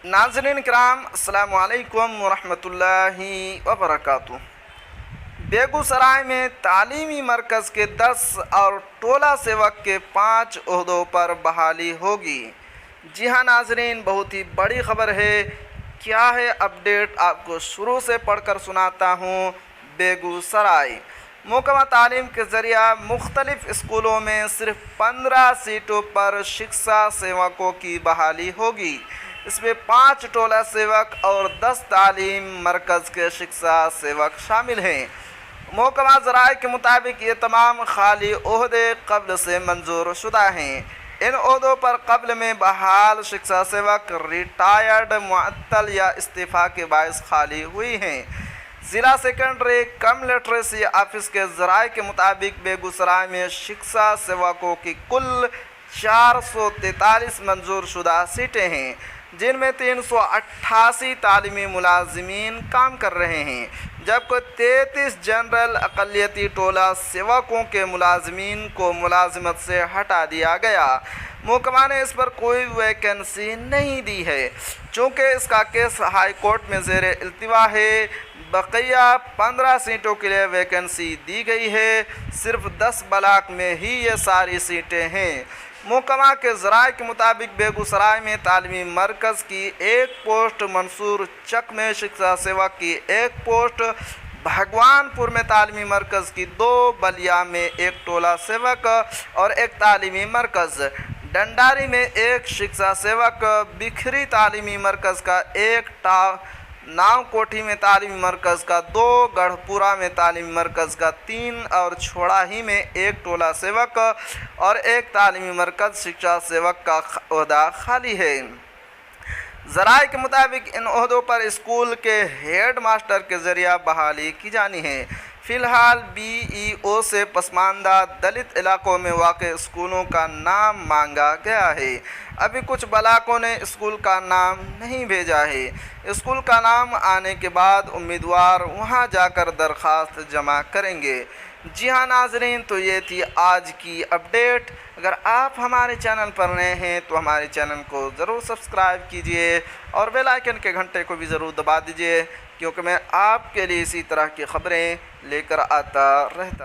नाज़रीन किराम, अस्सलामु अलैकुम वरहमतुल्लाहि वबरकातुह। बेगूसराय में तालीमी मरकज़ के 10 और टोला सेवक के 5 ओहदों पर बहाली होगी। जी हाँ नाज़रीन, बहुत ही बड़ी ख़बर है। क्या है अपडेट, आपको शुरू से पढ़कर सुनाता हूँ। बेगूसराय महकमा तालीम के ज़रिया मुख्तलिफ़ स्कूलों में सिर्फ 15 सीटों पर शिक्षा सेवकों की बहाली होगी। इसमें 5 टोला सेवक और 10 तालीम मरकज़ के शिक्षा सेवक शामिल हैं। महकमा ज़राए के मुताबिक ये तमाम खाली ओहदे क़ब्ल से मंजूर शुदा हैं। इन ओहदों पर क़ब्ल में बहाल शिक्षा सेवक रिटायर्ड, मुअत्तल या इस्तीफ़ा के बायस खाली हुई हैं। ज़िला सेकेंडरी कम लिटरेसी ऑफिस के ज़राए के मुताबिक बेगूसराय में शिक्षा सेवकों की कुल 443 मंजूर शुदा सीटें हैं, जिनमें 388 तालीमी मुलाजिमीन काम कर रहे हैं, जबकि 33 जनरल अक़लियती टोला सेवकों के मुलाजिमीन को मुलाजिमत से हटा दिया गया। महकमा ने इस पर कोई वैकेंसी नहीं दी है, चूँकि इसका केस हाई कोर्ट में ज़ेर इल्तिवा है। बक़िया 15 सीटों के लिए वैकेंसी दी गई है। सिर्फ 10 ब्लॉक में ही ये सारी सीटें हैं। महकमा के ज़राए के मुताबिक बेगूसराय में तालीमी मरकज़ की 1 पोस्ट, मंसूर चक में शिक्षा सेवक की 1 पोस्ट, भगवानपुर में तालीमी मरकज़ की 2, बलिया में 1 टोला सेवक और 1 तालीमी मरकज़, डंडारी में 1 शिक्षा सेवक, बिखरी तालीमी मरकज़ का 1, नाव कोठी में तालीमी मरकज़ का 2, गढ़पुरा में तालीमी मरकज़ का 3 और छोड़ाही में 1 टोला सेवक और 1 तालीमी मरकज़ शिक्षा सेवक का ओहदा खाली है। ज़राए के मुताबिक इन ओहदों पर स्कूल के हेड मास्टर के ज़रिया बहाली की जानी है। फ़िलहाल BEO से पसमानदा दलित इलाकों में वाक़ स्कूलों का नाम मांगा गया है। अभी कुछ ब्लॉकों ने स्कूल का नाम नहीं भेजा है। स्कूल का नाम आने के बाद उम्मीदवार वहां जाकर दरख्वास्त जमा करेंगे। जी हाँ नाज़रीन, तो ये थी आज की अपडेट। अगर आप हमारे चैनल पर नए हैं तो हमारे चैनल को ज़रूर सब्सक्राइब कीजिए और बेल आइकन के घंटे को भी ज़रूर दबा दीजिए, क्योंकि मैं आपके लिए इसी तरह की ख़बरें लेकर आता रहता